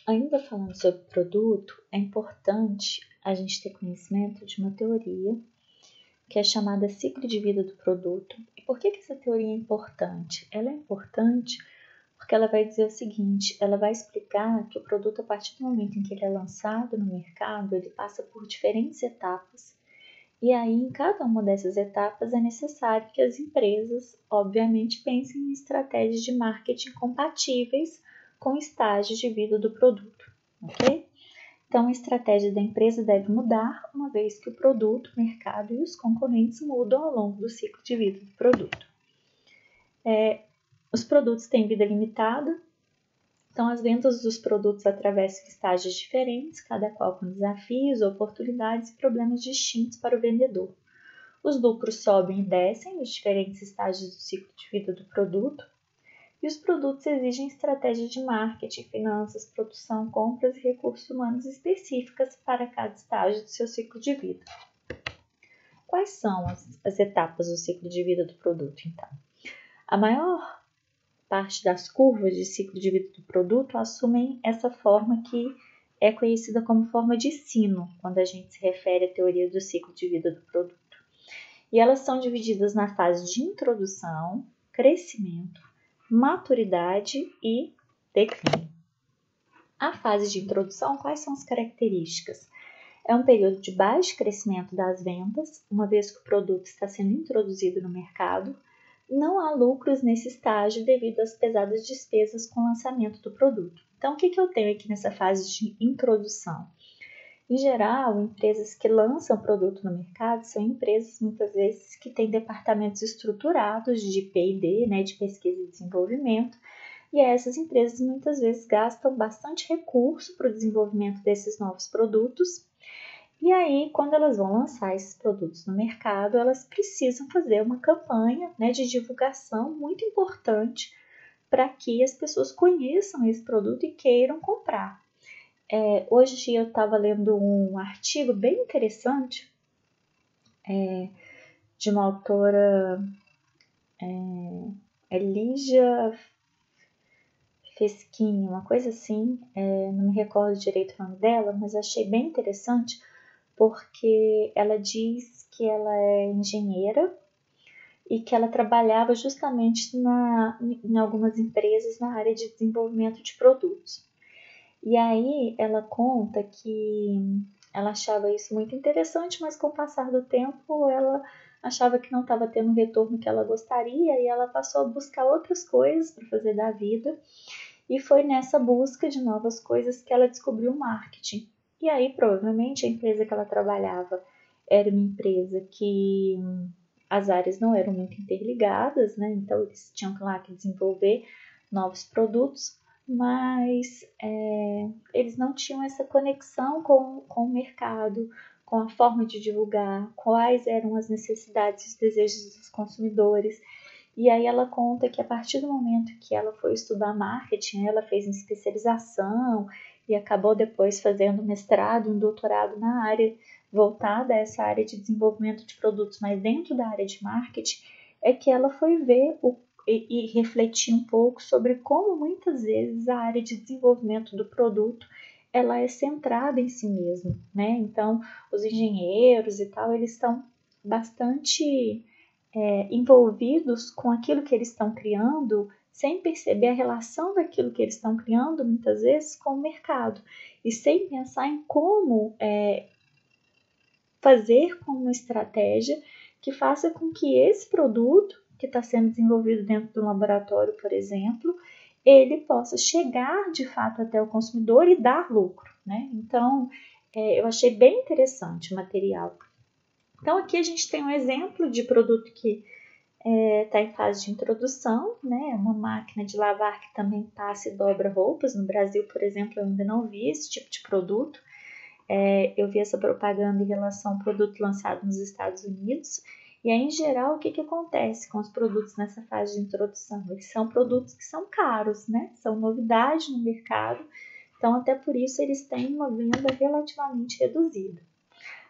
Ainda falando sobre produto, é importante a gente ter conhecimento de uma teoria que é chamada ciclo de vida do produto. E por que essa teoria é importante? Ela é importante porque ela vai dizer o seguinte, ela vai explicar que o produto, a partir do momento em que ele é lançado no mercado, ele passa por diferentes etapas. E aí, em cada uma dessas etapas, é necessário que as empresas, obviamente, pensem em estratégias de marketing compatíveis com o estágio de vida do produto, ok? Então, a estratégia da empresa deve mudar, uma vez que o produto, o mercado e os concorrentes mudam ao longo do ciclo de vida do produto. Os produtos têm vida limitada, então as vendas dos produtos atravessam estágios diferentes, cada qual com desafios, oportunidades e problemas distintos para o vendedor. Os lucros sobem e descem nos diferentes estágios do ciclo de vida do produto, e os produtos exigem estratégias de marketing, finanças, produção, compras e recursos humanos específicas para cada estágio do seu ciclo de vida. Quais são as etapas do ciclo de vida do produto, então? A maior parte das curvas de ciclo de vida do produto assumem essa forma que é conhecida como forma de sino, quando a gente se refere à teoria do ciclo de vida do produto. E elas são divididas na fase de introdução, crescimento, maturidade e declínio. A fase de introdução, quais são as características? É um período de baixo crescimento das vendas, uma vez que o produto está sendo introduzido no mercado. Não há lucros nesse estágio devido às pesadas despesas com o lançamento do produto. Então, o que eu tenho aqui nessa fase de introdução? Em geral, empresas que lançam produto no mercado são empresas, muitas vezes, que têm departamentos estruturados de P&D, de pesquisa e desenvolvimento, e essas empresas muitas vezes gastam bastante recurso para o desenvolvimento desses novos produtos. E aí, quando elas vão lançar esses produtos no mercado, elas precisam fazer uma campanha de divulgação muito importante para que as pessoas conheçam esse produto e queiram comprar. Hoje eu estava lendo um artigo bem interessante de uma autora, Lígia Fesquini, uma coisa assim, não me recordo direito o nome dela, mas achei bem interessante porque ela diz que ela é engenheira e que ela trabalhava justamente em algumas empresas na área de desenvolvimento de produtos. E aí ela conta que ela achava isso muito interessante, mas com o passar do tempo ela achava que não estava tendo o retorno que ela gostaria e ela passou a buscar outras coisas para fazer da vida. E foi nessa busca de novas coisas que ela descobriu o marketing. E aí, provavelmente, a empresa que ela trabalhava era uma empresa que as áreas não eram muito interligadas, então eles tinham lá que desenvolver novos produtos, mas eles não tinham essa conexão com o mercado, com a forma de divulgar, quais eram as necessidades e os desejos dos consumidores. E aí ela conta que a partir do momento que ela foi estudar marketing, ela fez uma especialização e acabou depois fazendo mestrado, um doutorado na área voltada a essa área de desenvolvimento de produtos, mas dentro da área de marketing, é que ela foi ver e refletir um pouco sobre como muitas vezes a área de desenvolvimento do produto ela é centrada em si mesma, Então, os engenheiros e tal, eles estão bastante envolvidos com aquilo que eles estão criando, sem perceber a relação daquilo que eles estão criando, muitas vezes, com o mercado, e sem pensar em como fazer com uma estratégia que faça com que esse produto, que está sendo desenvolvido dentro de um laboratório, por exemplo, ele possa chegar de fato até o consumidor e dar lucro, Então, eu achei bem interessante o material. Então, aqui a gente tem um exemplo de produto que está em fase de introdução, uma máquina de lavar que também passa e dobra roupas. No Brasil, por exemplo, eu ainda não vi esse tipo de produto. Eu vi essa propaganda em relação ao produto lançado nos Estados Unidos. E aí, em geral, o que acontece com os produtos nessa fase de introdução? Eles são produtos que são caros, São novidade no mercado. Então, até por isso, eles têm uma venda relativamente reduzida.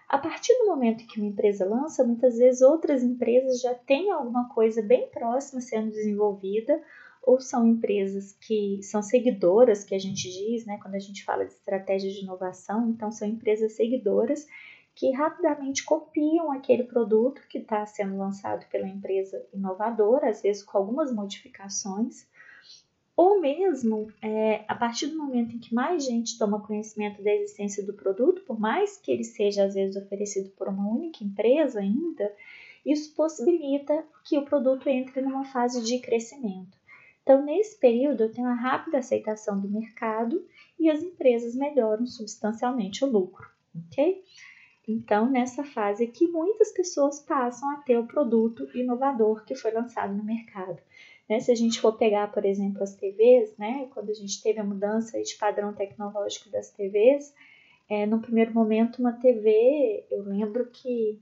A partir do momento que uma empresa lança, muitas vezes outras empresas já têm alguma coisa bem próxima sendo desenvolvida, ou são empresas que são seguidoras, que a gente diz, né, quando a gente fala de estratégia de inovação, então são empresas seguidoras que rapidamente copiam aquele produto que está sendo lançado pela empresa inovadora, às vezes com algumas modificações, ou mesmo a partir do momento em que mais gente toma conhecimento da existência do produto, por mais que ele seja às vezes oferecido por uma única empresa ainda, isso possibilita que o produto entre numa fase de crescimento. Então, nesse período, eu tenho a rápida aceitação do mercado e as empresas melhoram substancialmente o lucro, ok? Então, nessa fase aqui, muitas pessoas passam a ter o produto inovador que foi lançado no mercado. Né? Se a gente for pegar, por exemplo, as TVs, né? Quando a gente teve a mudança de padrão tecnológico das TVs, no primeiro momento, uma TV, eu lembro que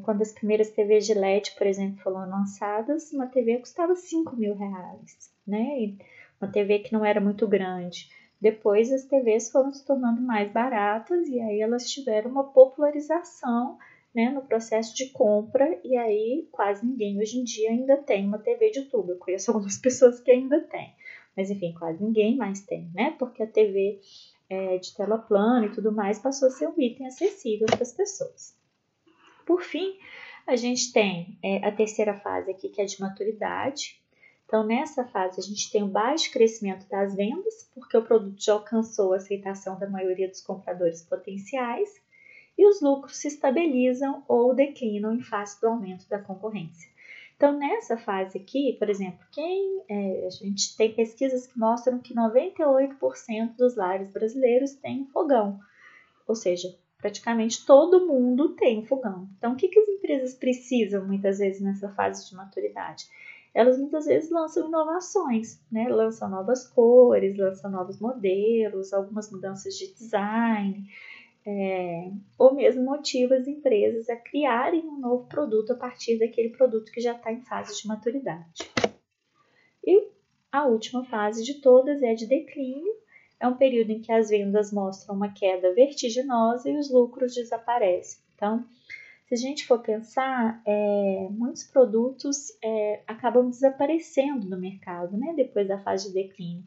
quando as primeiras TVs de LED, por exemplo, foram lançadas, uma TV custava R$5.000, né? E uma TV que não era muito grande. Depois as TVs foram se tornando mais baratas e aí elas tiveram uma popularização, né, no processo de compra, e aí quase ninguém hoje em dia ainda tem uma TV de tubo. Eu conheço algumas pessoas que ainda têm, mas enfim, quase ninguém mais tem, né? Porque a TV de tela plana e tudo mais passou a ser um item acessível para as pessoas. Por fim, a gente tem a terceira fase aqui, que é de maturidade. Então, nessa fase, a gente tem o baixo crescimento das vendas, porque o produto já alcançou a aceitação da maioria dos compradores potenciais, e os lucros se estabilizam ou declinam em face do aumento da concorrência. Então, nessa fase aqui, por exemplo, a gente tem pesquisas que mostram que 98% dos lares brasileiros têm fogão, ou seja, praticamente todo mundo tem fogão. Então, o que as empresas precisam muitas vezes nessa fase de maturidade? Elas muitas vezes lançam inovações, né? Lançam novas cores, lançam novos modelos, algumas mudanças de design, ou mesmo motiva as empresas a criarem um novo produto a partir daquele produto que já está em fase de maturidade. E a última fase de todas é a de declínio. É um período em que as vendas mostram uma queda vertiginosa e os lucros desaparecem. Então, se a gente for pensar, muitos produtos acabam desaparecendo do mercado, né, depois da fase de declínio.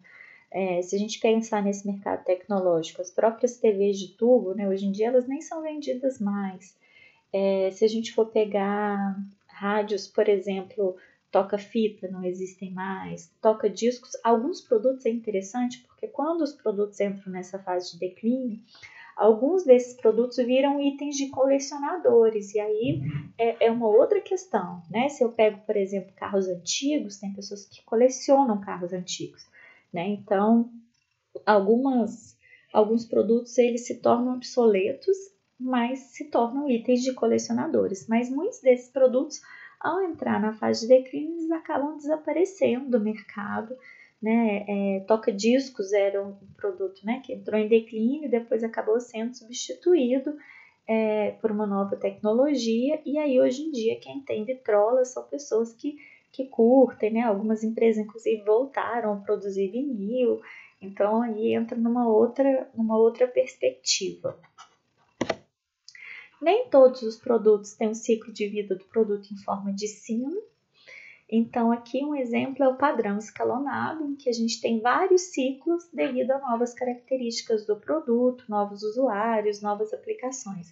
Se a gente pensar nesse mercado tecnológico, as próprias TVs de tubo, né, hoje em dia elas nem são vendidas mais. Se a gente for pegar rádios, por exemplo, toca-fita não existem mais, toca-discos, alguns produtos é interessante porque quando os produtos entram nessa fase de declínio, alguns desses produtos viram itens de colecionadores, e aí é uma outra questão, né? Se eu pego, por exemplo, carros antigos, tem pessoas que colecionam carros antigos, né? Então, alguns produtos eles se tornam obsoletos, mas se tornam itens de colecionadores. Mas muitos desses produtos, ao entrar na fase de declínio, eles acabam desaparecendo do mercado, né? Toca-discos era um produto, né, que entrou em declínio e depois acabou sendo substituído por uma nova tecnologia, e aí hoje em dia quem tem vitrola são pessoas que curtem, né? Algumas empresas inclusive voltaram a produzir vinil, então aí entra numa outra perspectiva. Nem todos os produtos têm um ciclo de vida do produto em forma de sino. Então, aqui um exemplo é o padrão escalonado, em que a gente tem vários ciclos devido a novas características do produto, novos usuários, novas aplicações.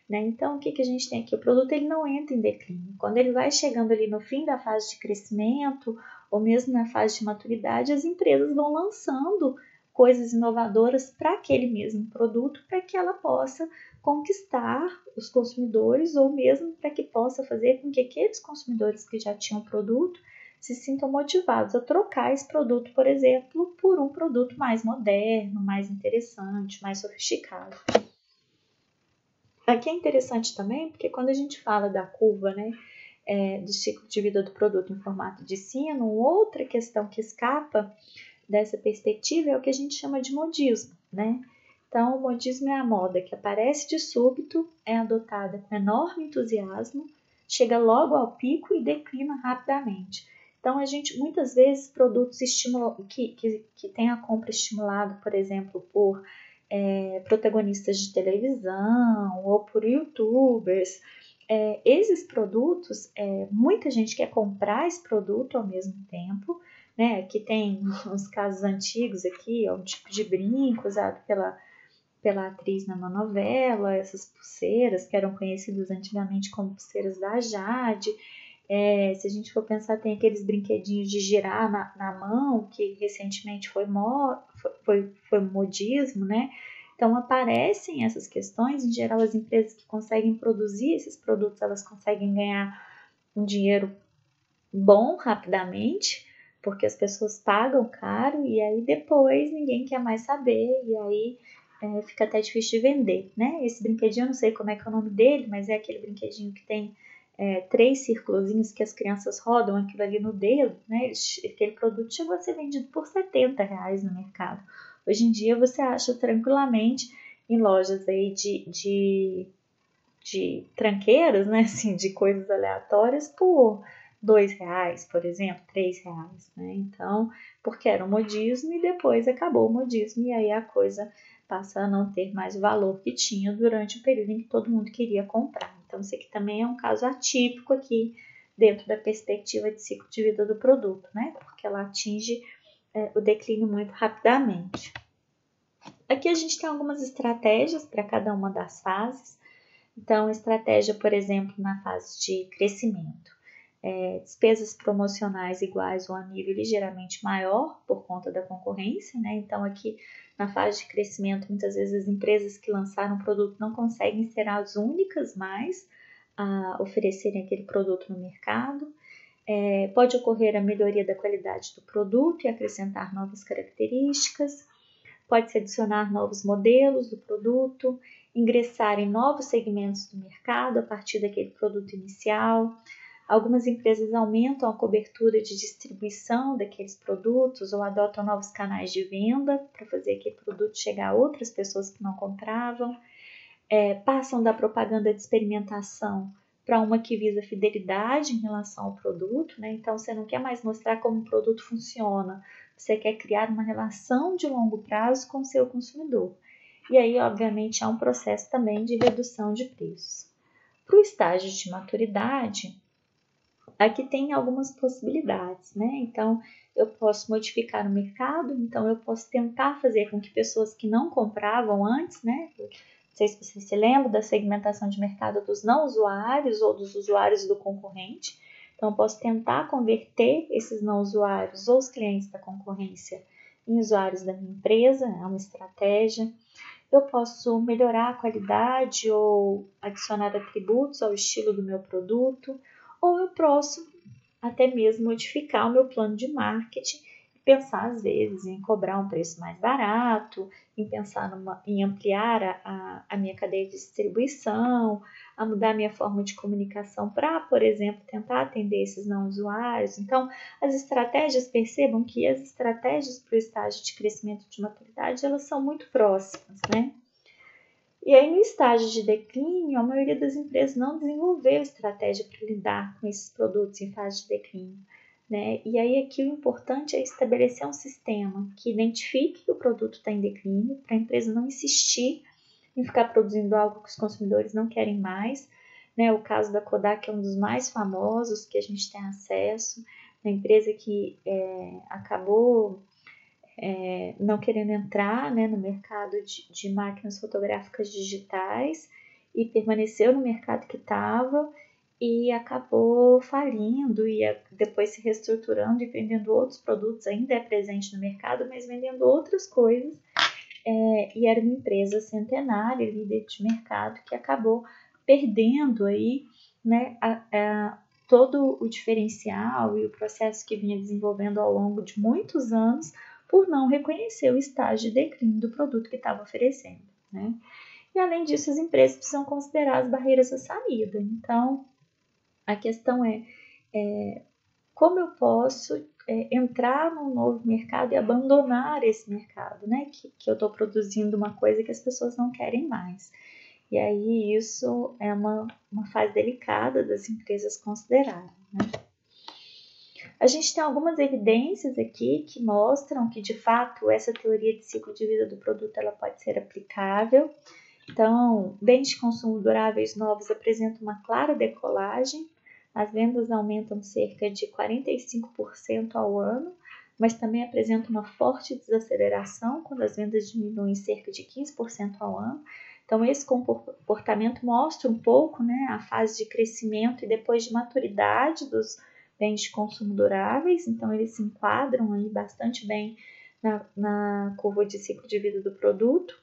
Né? Então, o que a gente tem aqui? O produto ele não entra em declínio. Quando ele vai chegando ali no fim da fase de crescimento, ou mesmo na fase de maturidade, as empresas vão lançando coisas inovadoras para aquele mesmo produto, para que ela possa conquistar os consumidores, ou mesmo para que possa fazer com que aqueles consumidores que já tinham o produto se sintam motivados a trocar esse produto, por exemplo, por um produto mais moderno, mais interessante, mais sofisticado. Aqui é interessante também, porque quando a gente fala da curva, né, do ciclo de vida do produto em formato de sino, outra questão que escapa dessa perspectiva é o que a gente chama de modismo, né? Então, o modismo é a moda que aparece de súbito, é adotada com enorme entusiasmo, chega logo ao pico e declina rapidamente. Então, a gente, muitas vezes, produtos que têm a compra estimulada, por exemplo, por protagonistas de televisão ou por youtubers, esses produtos, muita gente quer comprar esse produto ao mesmo tempo, né? Aqui tem uns casos antigos aqui, ó, um tipo de brinco usado pela atriz numa novela, essas pulseiras que eram conhecidas antigamente como pulseiras da Jade. Se a gente for pensar, tem aqueles brinquedinhos de girar na mão, que recentemente foi modismo, né? Então, aparecem essas questões. Em geral, as empresas que conseguem produzir esses produtos, elas conseguem ganhar um dinheiro bom rapidamente, porque as pessoas pagam caro e aí depois ninguém quer mais saber e aí fica até difícil de vender, né? Esse brinquedinho, eu não sei como é que é o nome dele, mas é aquele brinquedinho que tem 3 círculozinhos que as crianças rodam aquilo ali no dedo, né? Aquele produto chegou a ser vendido por R$70 no mercado. Hoje em dia você acha tranquilamente em lojas aí de tranqueiras, né? Assim, de coisas aleatórias por R$2, por exemplo, R$3, né? Então, porque era um modismo e depois acabou o modismo e aí a coisa passa a não ter mais o valor que tinha durante o período em que todo mundo queria comprar. Então, isso aqui também é um caso atípico aqui dentro da perspectiva de ciclo de vida do produto, né? Porque ela atinge o declínio muito rapidamente. Aqui a gente tem algumas estratégias para cada uma das fases. Então, estratégia, por exemplo, na fase de crescimento. Despesas promocionais iguais ou a nível ligeiramente maior por conta da concorrência, né? Então, aqui na fase de crescimento, muitas vezes as empresas que lançaram o produto não conseguem ser as únicas mais a oferecerem aquele produto no mercado. Pode ocorrer a melhoria da qualidade do produto e acrescentar novas características. Pode-se adicionar novos modelos do produto, ingressar em novos segmentos do mercado a partir daquele produto inicial. Algumas empresas aumentam a cobertura de distribuição daqueles produtos ou adotam novos canais de venda para fazer aquele produto chegar a outras pessoas que não compravam. Passam da propaganda de experimentação para uma que visa fidelidade em relação ao produto, né? Então, você não quer mais mostrar como o produto funciona, você quer criar uma relação de longo prazo com o seu consumidor. E aí, obviamente, há um processo também de redução de preços. Para o estágio de maturidade, aqui tem algumas possibilidades, né? Então, eu posso modificar o mercado, então eu posso tentar fazer com que pessoas que não compravam antes, né? Não sei se você se lembra da segmentação de mercado dos não usuários ou dos usuários do concorrente. Então, eu posso tentar converter esses não usuários ou os clientes da concorrência em usuários da minha empresa, é uma estratégia. Eu posso melhorar a qualidade ou adicionar atributos ao estilo do meu produto, ou eu posso até mesmo modificar o meu plano de marketing e pensar, às vezes, em cobrar um preço mais barato, em pensar em ampliar a minha cadeia de distribuição, a mudar a minha forma de comunicação para, por exemplo, tentar atender esses não usuários. Então, as estratégias, percebam que as estratégias para o estágio de crescimento de maturidade, elas são muito próximas, né? E aí, no estágio de declínio, a maioria das empresas não desenvolveu estratégia para lidar com esses produtos em fase de declínio, né? E aí, aqui o importante é estabelecer um sistema que identifique que o produto está em declínio, para a empresa não insistir em ficar produzindo algo que os consumidores não querem mais, né? O caso da Kodak é um dos mais famosos que a gente tem acesso, uma empresa que acabou não querendo entrar, né, no mercado de máquinas fotográficas digitais e permaneceu no mercado que estava e acabou falindo e depois se reestruturando e vendendo outros produtos, ainda é presente no mercado, mas vendendo outras coisas. E era uma empresa centenária, líder de mercado, que acabou perdendo aí, né, todo o diferencial e o processo que vinha desenvolvendo ao longo de muitos anos, por não reconhecer o estágio de declínio do produto que estava oferecendo, né? E além disso, as empresas precisam considerar as barreiras à saída. Então, a questão é como eu posso entrar num novo mercado e abandonar esse mercado, né? Que eu estou produzindo uma coisa que as pessoas não querem mais. E aí isso é uma fase delicada das empresas considerarem, né? A gente tem algumas evidências aqui que mostram que, de fato, essa teoria de ciclo de vida do produto ela pode ser aplicável. Então, bens de consumo duráveis novos apresentam uma clara decolagem. As vendas aumentam cerca de 45% ao ano mas também apresenta uma forte desaceleração quando as vendas diminuem cerca de 15% ao ano. Então, esse comportamento mostra um pouco, né, a fase de crescimento e depois de maturidade dos bens de consumo duráveis. Então, eles se enquadram aí bastante bem na curva de ciclo de vida do produto.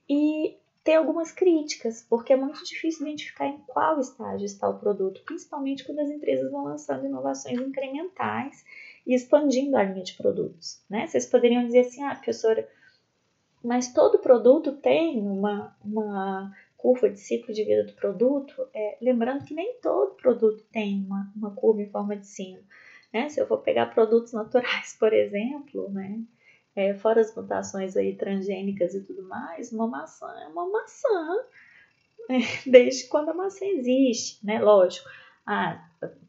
E tem algumas críticas, porque é muito difícil identificar em qual estágio está o produto, principalmente quando as empresas vão lançando inovações incrementais e expandindo a linha de produtos, né? Vocês poderiam dizer assim, professora, mas todo produto tem uma curva de ciclo de vida do produto, lembrando que nem todo produto tem uma curva em forma de sino, né? Se eu for pegar produtos naturais, por exemplo, né? Fora as mutações aí transgênicas e tudo mais, uma maçã é uma maçã, né? Desde quando a maçã existe, né? Lógico,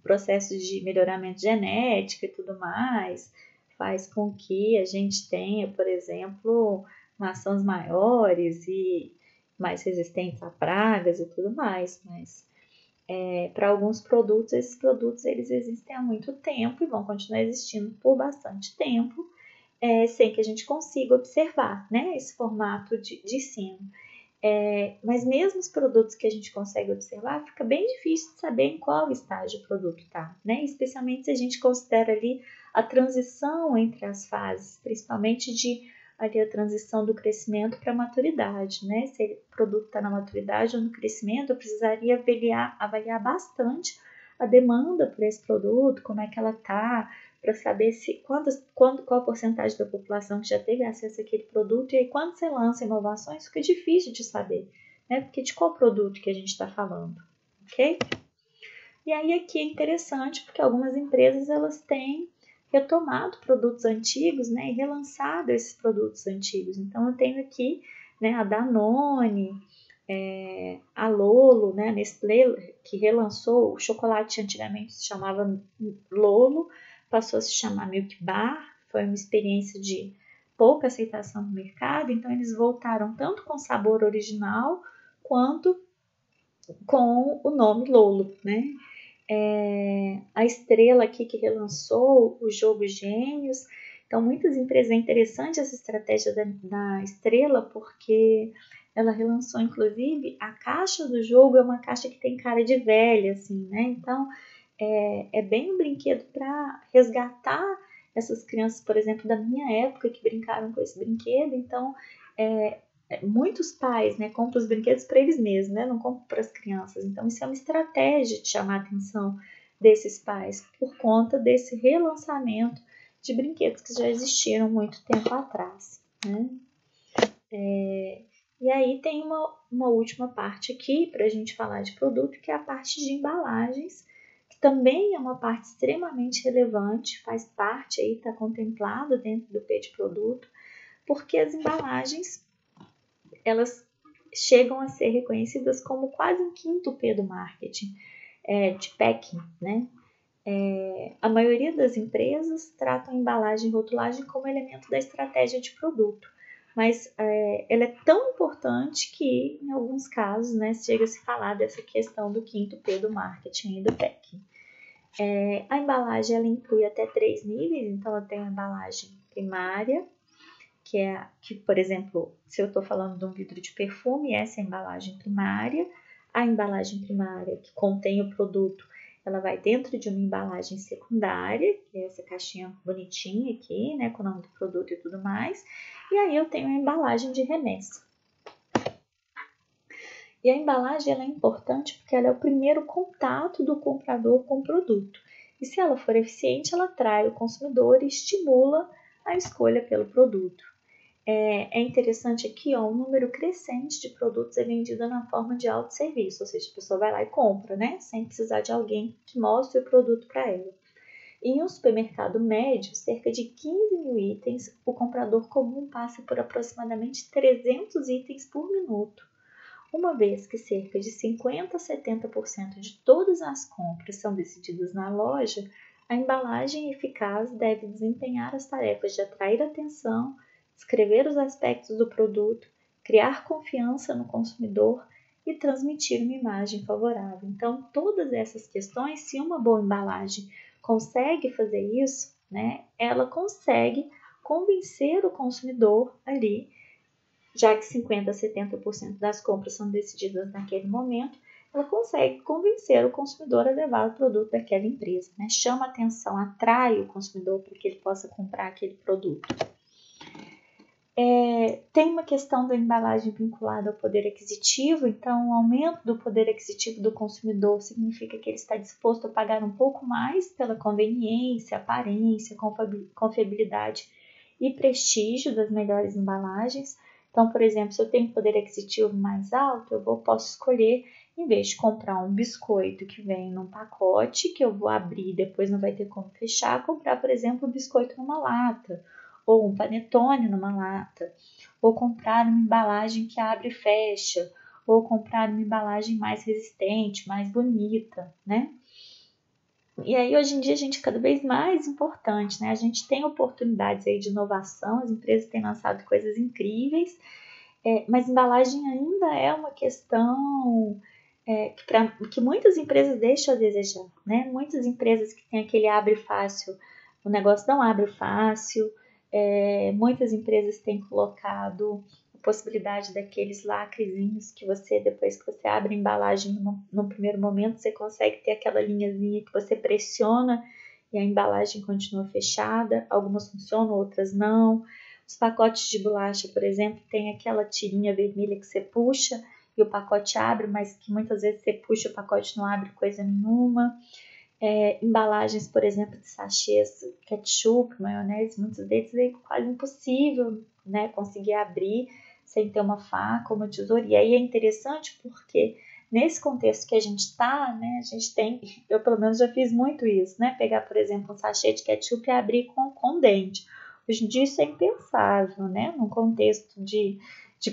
processos de melhoramento genético e tudo mais faz com que a gente tenha, por exemplo, maçãs maiores e mais resistentes a pragas e tudo mais, mas para alguns produtos, esses produtos eles existem há muito tempo e vão continuar existindo por bastante tempo, sem que a gente consiga observar, né, esse formato de sino. Mas mesmo os produtos que a gente consegue observar, fica bem difícil de saber em qual estágio o produto está, né? Especialmente se a gente considera ali a transição entre as fases, principalmente ali a transição do crescimento para a maturidade, né? Se o produto está na maturidade ou no crescimento, eu precisaria avaliar bastante a demanda por esse produto, como é que ela está, para saber qual a porcentagem da população que já teve acesso àquele produto, e aí quando você lança inovações fica difícil de saber, né? Porque de qual produto que a gente está falando, ok? E aí aqui é interessante porque algumas empresas elas têm retomado produtos antigos, né, e relançado esses produtos antigos. Então eu tenho aqui, né, a Danone, a Lolo, né, a Nestlé, que relançou o chocolate, antigamente se chamava Lolo, passou a se chamar Milk Bar, foi uma experiência de pouca aceitação no mercado, então eles voltaram tanto com o sabor original quanto com o nome Lolo, né? A Estrela aqui que relançou o jogo Gênios, então muitas empresas, é interessante essa estratégia da Estrela, porque ela relançou inclusive a caixa do jogo, é uma caixa que tem cara de velha, assim, né? Então é bem um brinquedo para resgatar essas crianças, por exemplo, da minha época, que brincaram com esse brinquedo. Então, muitos pais, né, compram os brinquedos para eles mesmos, né, não compram para as crianças. Então, isso é uma estratégia de chamar a atenção desses pais por conta desse relançamento de brinquedos que já existiram muito tempo atrás, né? E aí tem uma última parte aqui para a gente falar de produto, que é a parte de embalagens, que também é uma parte extremamente relevante, faz parte aí, está contemplado dentro do P de produto, porque as embalagens, elas chegam a ser reconhecidas como quase um quinto P do marketing, de packing, né? A maioria das empresas tratam a embalagem e rotulagem como elemento da estratégia de produto, mas ela é tão importante que, em alguns casos, né, chega a se falar dessa questão do quinto P do marketing e do packing. A embalagem ela inclui até 3 níveis, então ela tem a embalagem primária, que, por exemplo, se eu estou falando de um vidro de perfume, essa é a embalagem primária. A embalagem primária que contém o produto, ela vai dentro de uma embalagem secundária, que é essa caixinha bonitinha aqui, né, com o nome do produto e tudo mais. E aí eu tenho a embalagem de remessa. E a embalagem ela é importante porque ela é o primeiro contato do comprador com o produto. E se ela for eficiente, ela atrai o consumidor e estimula a escolha pelo produto. É interessante aqui, um número crescente de produtos é vendido na forma de autosserviço, ou seja, a pessoa vai lá e compra, né, sem precisar de alguém que mostre o produto para ela. Em um supermercado médio, cerca de 15 mil itens, o comprador comum passa por aproximadamente 300 itens por minuto. Uma vez que cerca de 50 a 70% de todas as compras são decididas na loja, a embalagem eficaz deve desempenhar as tarefas de atrair atenção, descrever os aspectos do produto, criar confiança no consumidor e transmitir uma imagem favorável. Então, todas essas questões, se uma boa embalagem consegue fazer isso, né, ela consegue convencer o consumidor ali, já que 50% a 70% das compras são decididas naquele momento, ela consegue convencer o consumidor a levar o produto daquela empresa, né? Chama atenção, atrai o consumidor para que ele possa comprar aquele produto. Tem uma questão da embalagem vinculada ao poder aquisitivo, então o aumento do poder aquisitivo do consumidor significa que ele está disposto a pagar um pouco mais pela conveniência, aparência, confiabilidade e prestígio das melhores embalagens. Então, por exemplo, se eu tenho poder aquisitivo mais alto, eu posso escolher, em vez de comprar um biscoito que vem num pacote, que eu vou abrir e depois não vai ter como fechar, comprar, por exemplo, um biscoito numa lata, ou um panetone numa lata, ou comprar uma embalagem que abre e fecha, ou comprar uma embalagem mais resistente, mais bonita, né? E aí, hoje em dia, a gente cada vez mais importante, né? A gente tem oportunidades aí de inovação, as empresas têm lançado coisas incríveis, mas embalagem ainda é uma questão que muitas empresas deixam a desejar, né? Muitas empresas que têm aquele abre fácil, o negócio não abre fácil. Muitas empresas têm colocado a possibilidade daqueles lacrezinhos que você, depois que você abre a embalagem no primeiro momento, você consegue ter aquela linhazinha que você pressiona e a embalagem continua fechada. Algumas funcionam, outras não. Os pacotes de bolacha, por exemplo, tem aquela tirinha vermelha que você puxa e o pacote abre, mas que muitas vezes você puxa e o pacote não abre coisa nenhuma. Embalagens, por exemplo, de sachês, ketchup, maionese, muitos deles é quase impossível, né, conseguir abrir sem ter uma faca ou uma tesoura. E aí é interessante porque nesse contexto que a gente está, né, a gente tem, eu pelo menos já fiz muito isso, né, pegar, por exemplo, um sachê de ketchup e abrir com dente. Hoje em dia isso é impensável, né, num contexto de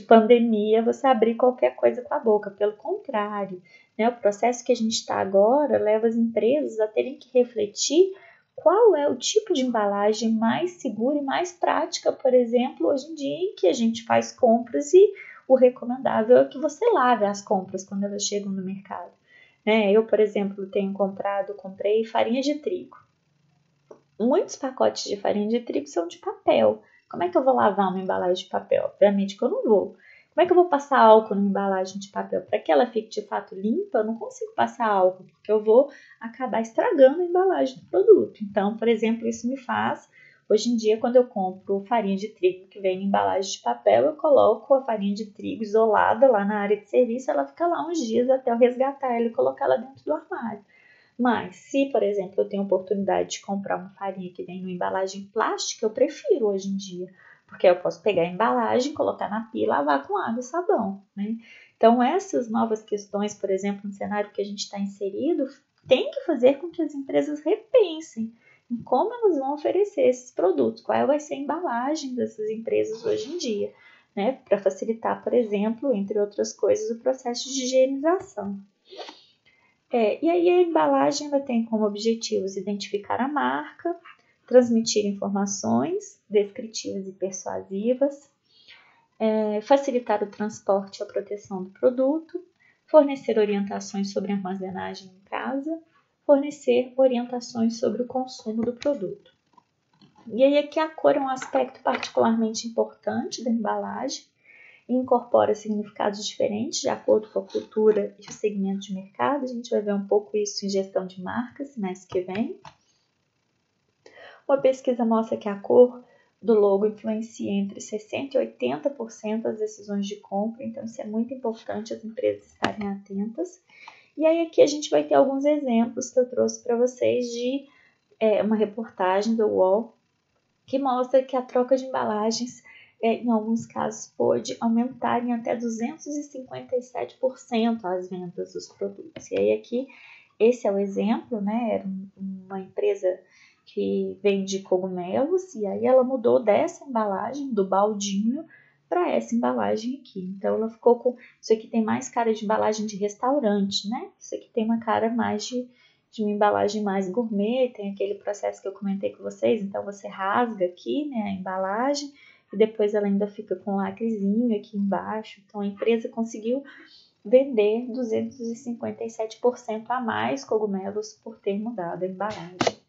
pandemia, você abrir qualquer coisa com a boca, pelo contrário, né, o processo que a gente está agora leva as empresas a terem que refletir qual é o tipo de embalagem mais segura e mais prática, por exemplo, hoje em dia em que a gente faz compras e o recomendável é que você lave as compras quando elas chegam no mercado. Né? Eu, por exemplo, comprei farinha de trigo. Muitos pacotes de farinha de trigo são de papel. Como é que eu vou lavar uma embalagem de papel? Obviamente que eu não vou. Como é que eu vou passar álcool numa embalagem de papel? Para que ela fique de fato limpa, eu não consigo passar álcool, porque eu vou acabar estragando a embalagem do produto. Então, por exemplo, isso me faz, hoje em dia, quando eu compro farinha de trigo que vem em embalagem de papel, eu coloco a farinha de trigo isolada lá na área de serviço, ela fica lá uns dias até eu resgatar ela e colocar ela dentro do armário. Mas, se, por exemplo, eu tenho a oportunidade de comprar uma farinha que vem numa embalagem plástica, eu prefiro hoje em dia, porque eu posso pegar a embalagem, colocar na pia e lavar com água e sabão, né? Então, essas novas questões, por exemplo, no cenário que a gente está inserido, tem que fazer com que as empresas repensem em como elas vão oferecer esses produtos, qual vai ser a embalagem dessas empresas hoje em dia, né? Para facilitar, por exemplo, entre outras coisas, o processo de higienização. E aí a embalagem ela tem como objetivos identificar a marca, transmitir informações descritivas e persuasivas, facilitar o transporte e a proteção do produto, fornecer orientações sobre armazenagem em casa, fornecer orientações sobre o consumo do produto. E aí aqui a cor é um aspecto particularmente importante da embalagem, incorpora significados diferentes de acordo com a cultura e o segmento de mercado. A gente vai ver um pouco isso em gestão de marcas mês que vem. Uma pesquisa mostra que a cor do logo influencia entre 60% e 80% das decisões de compra, então isso é muito importante as empresas estarem atentas. E aí aqui a gente vai ter alguns exemplos que eu trouxe para vocês de uma reportagem do UOL que mostra que a troca de embalagens em alguns casos pode aumentar em até 257% as vendas dos produtos. E aí aqui, esse é o exemplo, né? Era uma empresa que vende cogumelos e aí ela mudou dessa embalagem, do baldinho, para essa embalagem aqui. Então, ela ficou com... Isso aqui tem mais cara de embalagem de restaurante, né? Isso aqui tem uma cara mais de uma embalagem mais gourmet, tem aquele processo que eu comentei com vocês, então você rasga aqui, né, a embalagem, e depois ela ainda fica com um lacrezinho aqui embaixo. Então a empresa conseguiu vender 257% a mais cogumelos por ter mudado a embalagem.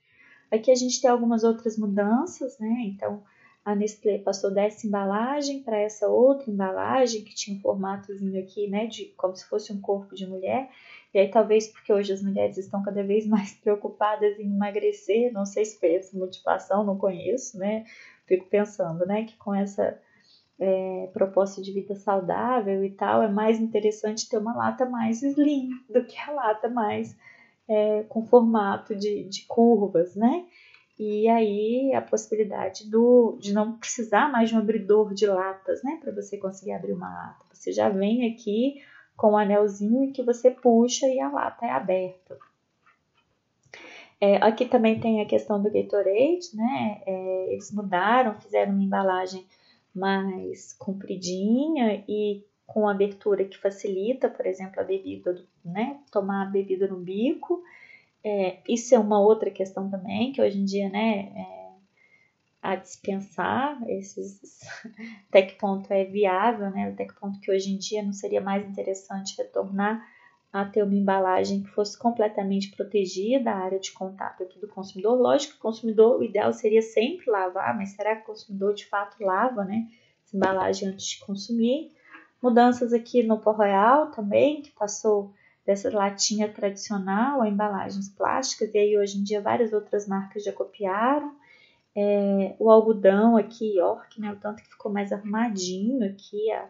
Aqui a gente tem algumas outras mudanças, né? Então, a Nestlé passou dessa embalagem para essa outra embalagem que tinha um formatozinho aqui, né? Como se fosse um corpo de mulher. E aí, talvez porque hoje as mulheres estão cada vez mais preocupadas em emagrecer, não sei se foi essa motivação, não conheço, né? Fico pensando, né? Que com essa proposta de vida saudável e tal, é mais interessante ter uma lata mais slim do que a lata mais com formato de curvas, né? E aí a possibilidade de não precisar mais de um abridor de latas, né? Para você conseguir abrir uma lata. Você já vem aqui com um anelzinho que você puxa e a lata é aberta. Aqui também tem a questão do Gatorade, né? Eles mudaram, fizeram uma embalagem mais compridinha e com abertura que facilita, por exemplo, a bebida, né? Tomar a bebida no bico. Isso é uma outra questão também, que hoje em dia, né, a dispensar até que ponto é viável, né? Até que ponto que hoje em dia não seria mais interessante retornar a ter uma embalagem que fosse completamente protegida a área de contato aqui do consumidor. Lógico que o consumidor, o ideal seria sempre lavar, mas será que o consumidor de fato lava, né, essa embalagem antes de consumir? Mudanças aqui no Pó Royal também, que passou dessa latinha tradicional a embalagens plásticas, e aí hoje em dia várias outras marcas já copiaram. O algodão aqui, York, né, o tanto que ficou mais arrumadinho aqui a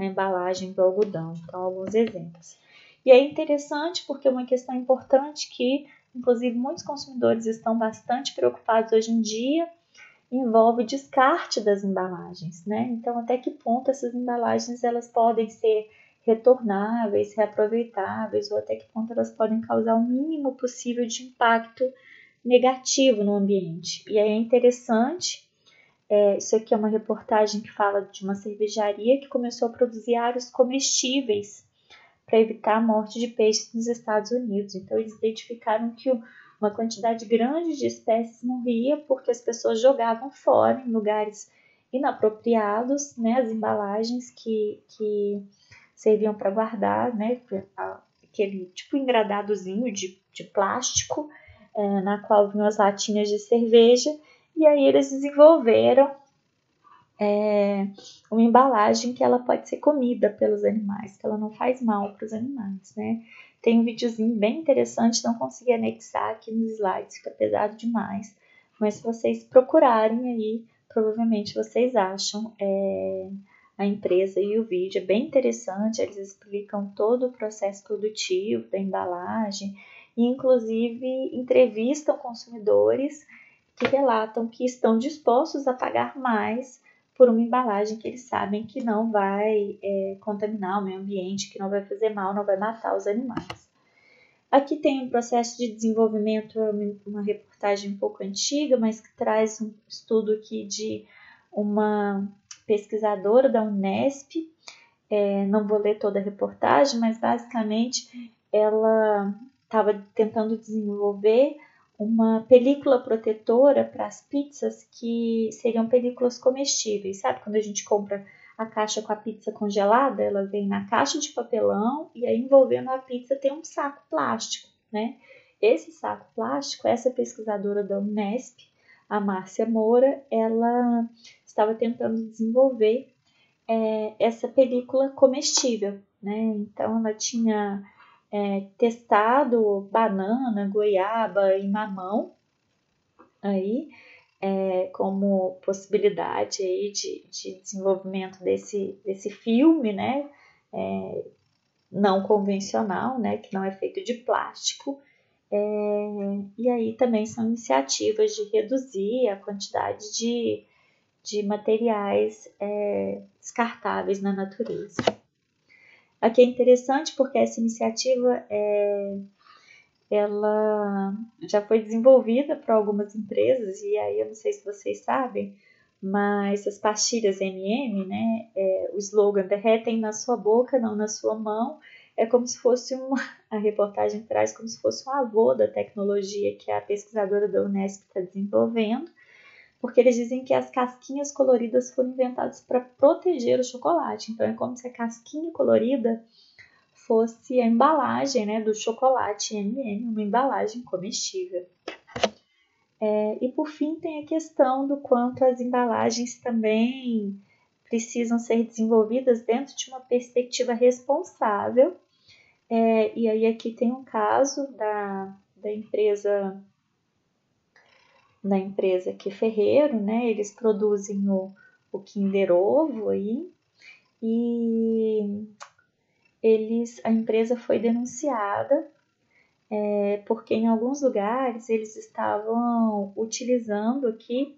embalagem do algodão. Então, alguns exemplos. E é interessante porque é uma questão importante que, inclusive, muitos consumidores estão bastante preocupados hoje em dia, envolve o descarte das embalagens, né? Então, até que ponto essas embalagens elas podem ser retornáveis, reaproveitáveis, ou até que ponto elas podem causar o mínimo possível de impacto negativo no ambiente. E aí é interessante, isso aqui é uma reportagem que fala de uma cervejaria que começou a produzir aros comestíveis para evitar a morte de peixes nos Estados Unidos. Então, eles identificaram que uma quantidade grande de espécies morria porque as pessoas jogavam fora em lugares inapropriados, né, as embalagens que serviam para guardar, né, aquele tipo engradadozinho de plástico, na qual vinham as latinhas de cerveja, e aí eles desenvolveram uma embalagem que ela pode ser comida pelos animais, que ela não faz mal para os animais, né? Tem um videozinho bem interessante, não consegui anexar aqui nos slides, fica pesado demais, mas se vocês procurarem aí, provavelmente vocês acham a empresa e o vídeo, é bem interessante, eles explicam todo o processo produtivo da embalagem, e inclusive entrevistam consumidores que relatam que estão dispostos a pagar mais por uma embalagem que eles sabem que não vai contaminar o meio ambiente, que não vai fazer mal, não vai matar os animais. Aqui tem um processo de desenvolvimento, uma reportagem um pouco antiga, mas que traz um estudo aqui de uma pesquisadora da Unesp. Não vou ler toda a reportagem, mas basicamente ela estava tentando desenvolver uma película protetora para as pizzas que seriam películas comestíveis. Sabe quando a gente compra a caixa com a pizza congelada? Ela vem na caixa de papelão e aí envolvendo a pizza tem um saco plástico, né? Esse saco plástico, essa pesquisadora da Unesp, a Márcia Moura, ela estava tentando desenvolver essa película comestível, né? Então ela tinha testado banana, goiaba e mamão aí como possibilidade aí de desenvolvimento desse filme, né? Não convencional, né? Que não é feito de plástico. E aí também são iniciativas de reduzir a quantidade de materiais descartáveis na natureza. Aqui é interessante porque essa iniciativa ela já foi desenvolvida por algumas empresas, e aí eu não sei se vocês sabem, mas as pastilhas M&M, né, o slogan derretem na sua boca, não na sua mão, é como se fosse a reportagem traz como se fosse um avô da tecnologia que a pesquisadora da Unesp está desenvolvendo, porque eles dizem que as casquinhas coloridas foram inventadas para proteger o chocolate. Então, é como se a casquinha colorida fosse a embalagem, né, do chocolate M&M, uma embalagem comestível. E por fim tem a questão do quanto as embalagens também precisam ser desenvolvidas dentro de uma perspectiva responsável. E aí aqui tem um caso da empresa aqui Ferreiro, né? Eles produzem o Kinder Ovo aí, e a empresa foi denunciada porque em alguns lugares eles estavam utilizando aqui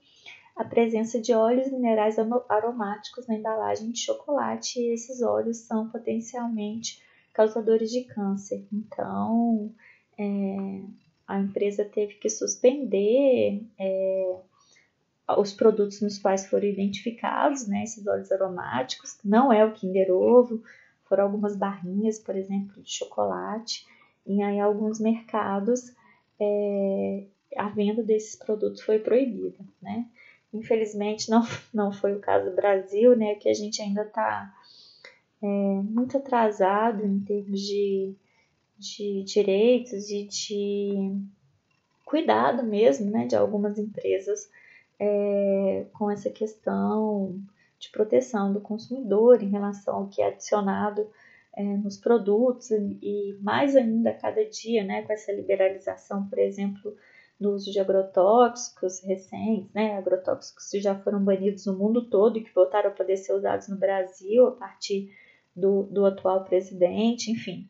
a presença de óleos minerais aromáticos na embalagem de chocolate, e esses óleos são potencialmente causadores de câncer. Então, a empresa teve que suspender os produtos nos quais foram identificados, né, esses óleos aromáticos. Não é o Kinder Ovo, foram algumas barrinhas, por exemplo, de chocolate. E aí, em alguns mercados, a venda desses produtos foi proibida, né? Infelizmente, não foi o caso do Brasil, né, que a gente ainda está muito atrasado em termos de direitos e de cuidado mesmo, né, de algumas empresas com essa questão de proteção do consumidor em relação ao que é adicionado nos produtos, e mais ainda a cada dia, né, com essa liberalização, por exemplo, do uso de agrotóxicos recentes, né, agrotóxicos que já foram banidos no mundo todo e que voltaram a poder ser usados no Brasil a partir do atual presidente, enfim.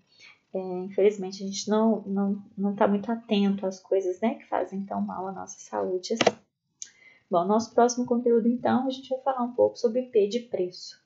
Infelizmente a gente não está muito atento às coisas, né, que fazem tão mal à nossa saúde assim. Bom, nosso próximo conteúdo então, a gente vai falar um pouco sobre P de preço.